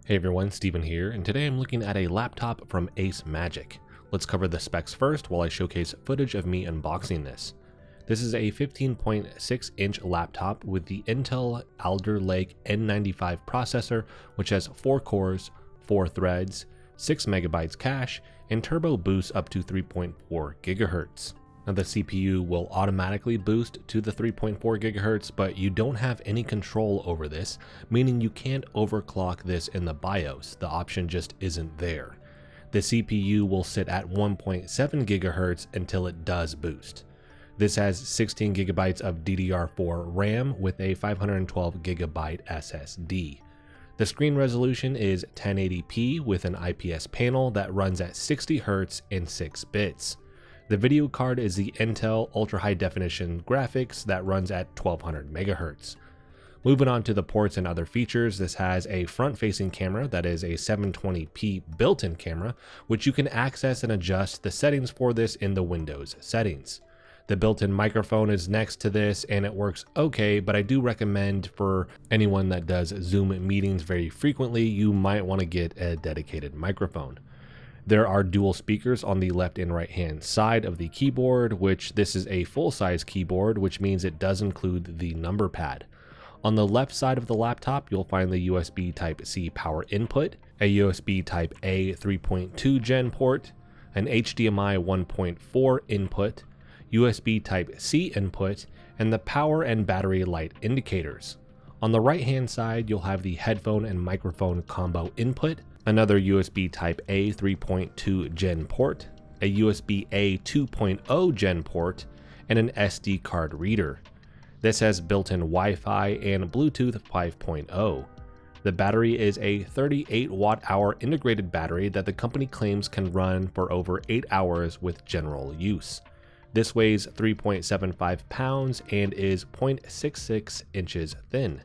Hey everyone, Steven here, and today I'm looking at a laptop from ACEMAGIC. Let's cover the specs first while I showcase footage of me unboxing this. This is a 15.6-inch laptop with the Intel Alder Lake N95 processor, which has 4 cores, 4 threads, 6 megabytes cache, and turbo boost up to 3.4 gigahertz. Now the CPU will automatically boost to the 3.4 gigahertz, but you don't have any control over this, meaning you can't overclock this in the BIOS. The option just isn't there. The CPU will sit at 1.7 gigahertz until it does boost. This has 16 gigabytes of DDR4 RAM with a 512 gigabyte SSD. The screen resolution is 1080p with an IPS panel that runs at 60 Hz and 6 bits. The video card is the Intel Ultra High Definition graphics that runs at 1200 MHz. Moving on to the ports and other features, this has a front-facing camera that is a 720p built-in camera, which you can access and adjust the settings for this in the Windows settings. The built-in microphone is next to this and it works okay, but I do recommend for anyone that does Zoom meetings very frequently, you might want to get a dedicated microphone. There are dual speakers on the left and right hand side of the keyboard, which this is a full-size keyboard, which means it does include the number pad. On the left side of the laptop, you'll find the USB Type-C power input, a USB Type-A 3.2 gen port, an HDMI 1.4 input, USB Type-C input, and the power and battery light indicators. On the right hand side, you'll have the headphone and microphone combo input, another USB Type-A 3.2 gen port, a USB-A 2.0 gen port, and an SD card reader. This has built-in Wi-Fi and Bluetooth 5.0. The battery is a 38 watt-hour integrated battery that the company claims can run for over 8 hours with general use. This weighs 3.75 pounds and is 0.66 inches thin.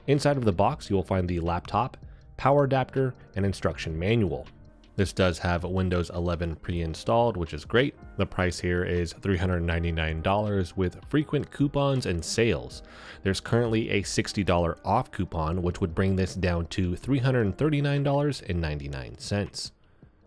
Inside of the box, you will find the laptop, power adapter, and instruction manual. This does have Windows 11 pre-installed, which is great. The price here is $399 with frequent coupons and sales. There's currently a $60 off coupon, which would bring this down to $339.99.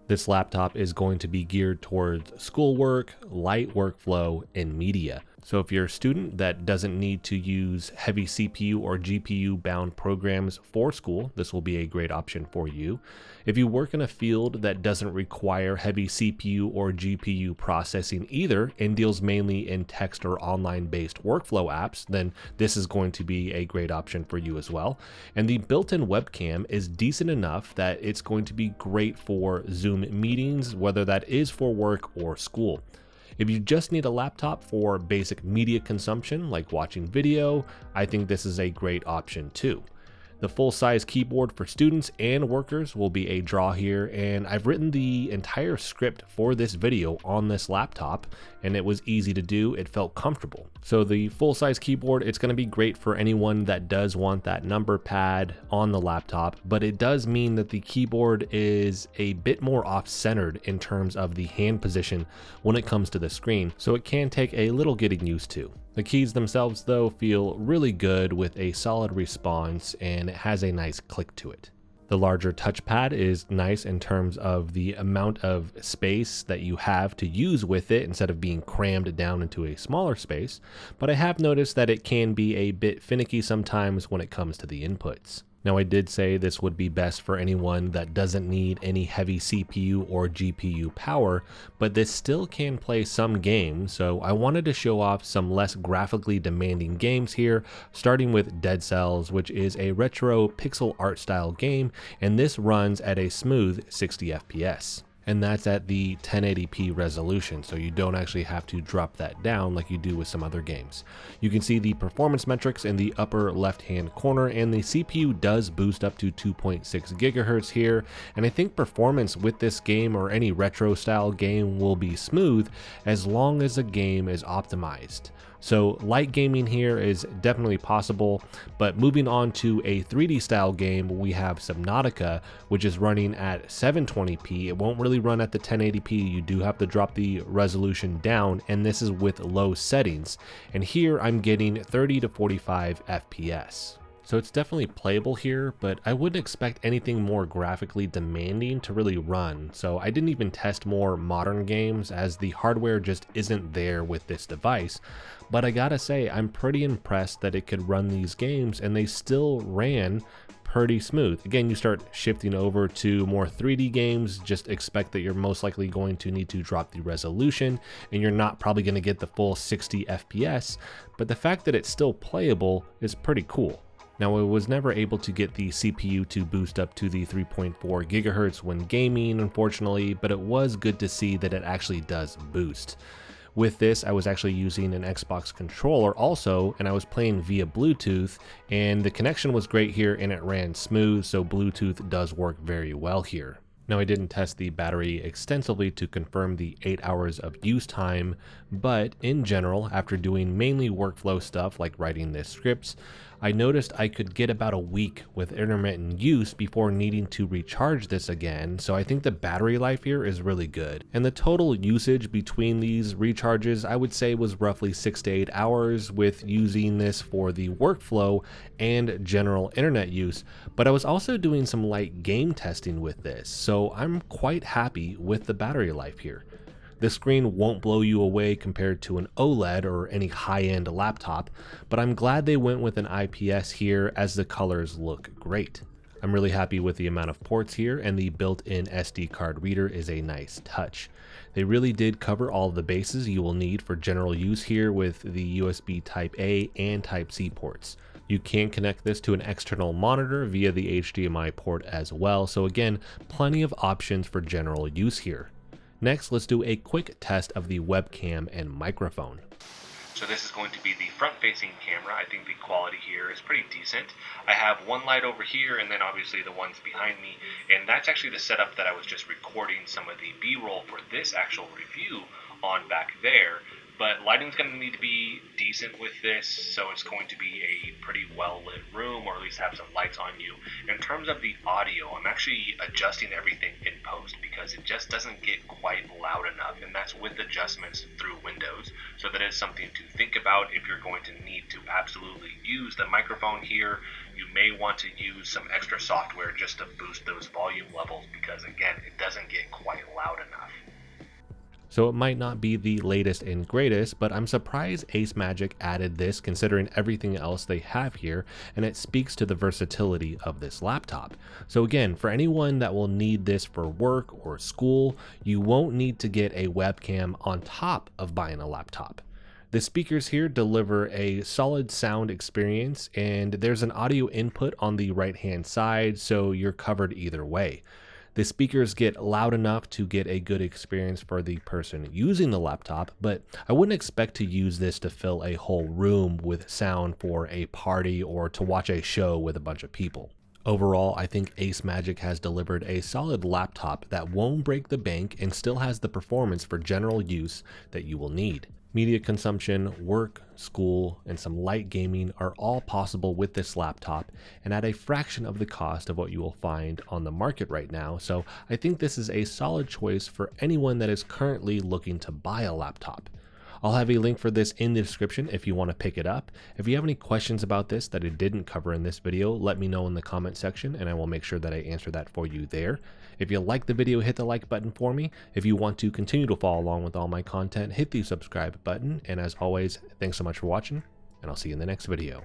This laptop is going to be geared towards schoolwork, light workflow, and media. So if you're a student that doesn't need to use heavy CPU or GPU bound programs for school, this will be a great option for you. If you work in a field that doesn't require heavy CPU or GPU processing either and deals mainly in text or online based workflow apps, then this is going to be a great option for you as well. And the built-in webcam is decent enough that it's going to be great for Zoom meetings, whether that is for work or school. If you just need a laptop for basic media consumption, like watching video, I think this is a great option too. The full-size keyboard for students and workers will be a draw here, and I've written the entire script for this video on this laptop, and it was easy to do. It felt comfortable. So the full-size keyboard, it's going to be great for anyone that does want that number pad on the laptop, but it does mean that the keyboard is a bit more off-centered in terms of the hand position when it comes to the screen, so it can take a little getting used to. The keys themselves though feel really good with a solid response, and it has a nice click to it. The larger touchpad is nice in terms of the amount of space that you have to use with it instead of being crammed down into a smaller space, but I have noticed that it can be a bit finicky sometimes when it comes to the inputs. Now I did say this would be best for anyone that doesn't need any heavy CPU or GPU power, but this still can play some games, so I wanted to show off some less graphically demanding games here, starting with Dead Cells, which is a retro pixel art style game, and this runs at a smooth 60 FPS. And that's at the 1080p resolution, so you don't actually have to drop that down like you do with some other games. You can see the performance metrics in the upper left hand corner, and the CPU does boost up to 2.6 gigahertz here, and I think performance with this game or any retro style game will be smooth as long as the game is optimized. So light gaming here is definitely possible, but moving on to a 3D style game, we have Subnautica, which is running at 720p. It won't really run at the 1080p. You do have to drop the resolution down, and this is with low settings. And here I'm getting 30 to 45 FPS. So it's definitely playable here, but I wouldn't expect anything more graphically demanding to really run. So I didn't even test more modern games as the hardware just isn't there with this device. But I gotta say, I'm pretty impressed that it could run these games and they still ran pretty smooth. Again, you start shifting over to more 3D games, just expect that you're most likely going to need to drop the resolution and you're not probably going to get the full 60 FPS, but the fact that it's still playable is pretty cool. Now, I was never able to get the CPU to boost up to the 3.4 gigahertz when gaming, unfortunately, but it was good to see that it actually does boost. With this, I was actually using an Xbox controller also, and I was playing via Bluetooth, and the connection was great here and it ran smooth, so Bluetooth does work very well here. Now, I didn't test the battery extensively to confirm the 8 hours of use time, but in general, after doing mainly workflow stuff like writing the scripts, I noticed I could get about a week with intermittent use before needing to recharge this again, so I think the battery life here is really good. And the total usage between these recharges I would say was roughly 6 to 8 hours with using this for the workflow and general internet use, but I was also doing some light game testing with this, so I'm quite happy with the battery life here. The screen won't blow you away compared to an OLED or any high-end laptop, but I'm glad they went with an IPS here as the colors look great. I'm really happy with the amount of ports here, and the built-in SD card reader is a nice touch. They really did cover all of the bases you will need for general use here with the USB Type-A and Type-C ports. You can connect this to an external monitor via the HDMI port as well, so again, plenty of options for general use here. Next, let's do a quick test of the webcam and microphone. So this is going to be the front-facing camera. I think the quality here is pretty decent. I have one light over here and then obviously the ones behind me, and that's actually the setup that I was just recording some of the B-roll for this actual review on back there. But lighting's going to need to be decent with this, so it's going to be a pretty well-lit room, or at least have some lights on you. In terms of the audio, I'm actually adjusting everything in post because it just doesn't get quite loud enough, and that's with adjustments through Windows. So that is something to think about if you're going to need to absolutely use the microphone here. You may want to use some extra software just to boost those volume levels because, again, it doesn't get quite loud enough. So it might not be the latest and greatest, but I'm surprised ACEMAGIC added this considering everything else they have here, and it speaks to the versatility of this laptop. So again, for anyone that will need this for work or school, you won't need to get a webcam on top of buying a laptop. The speakers here deliver a solid sound experience, and there's an audio input on the right hand side, so you're covered either way. The speakers get loud enough to get a good experience for the person using the laptop, but I wouldn't expect to use this to fill a whole room with sound for a party or to watch a show with a bunch of people. Overall, I think ACEMAGIC has delivered a solid laptop that won't break the bank and still has the performance for general use that you will need. Media consumption, work, school, and some light gaming are all possible with this laptop and at a fraction of the cost of what you will find on the market right now, so I think this is a solid choice for anyone that is currently looking to buy a laptop. I'll have a link for this in the description if you want to pick it up. If you have any questions about this that I didn't cover in this video, let me know in the comment section and I will make sure that I answer that for you there. If you like the video, hit the like button for me. If you want to continue to follow along with all my content, hit the subscribe button. And as always, thanks so much for watching, and I'll see you in the next video.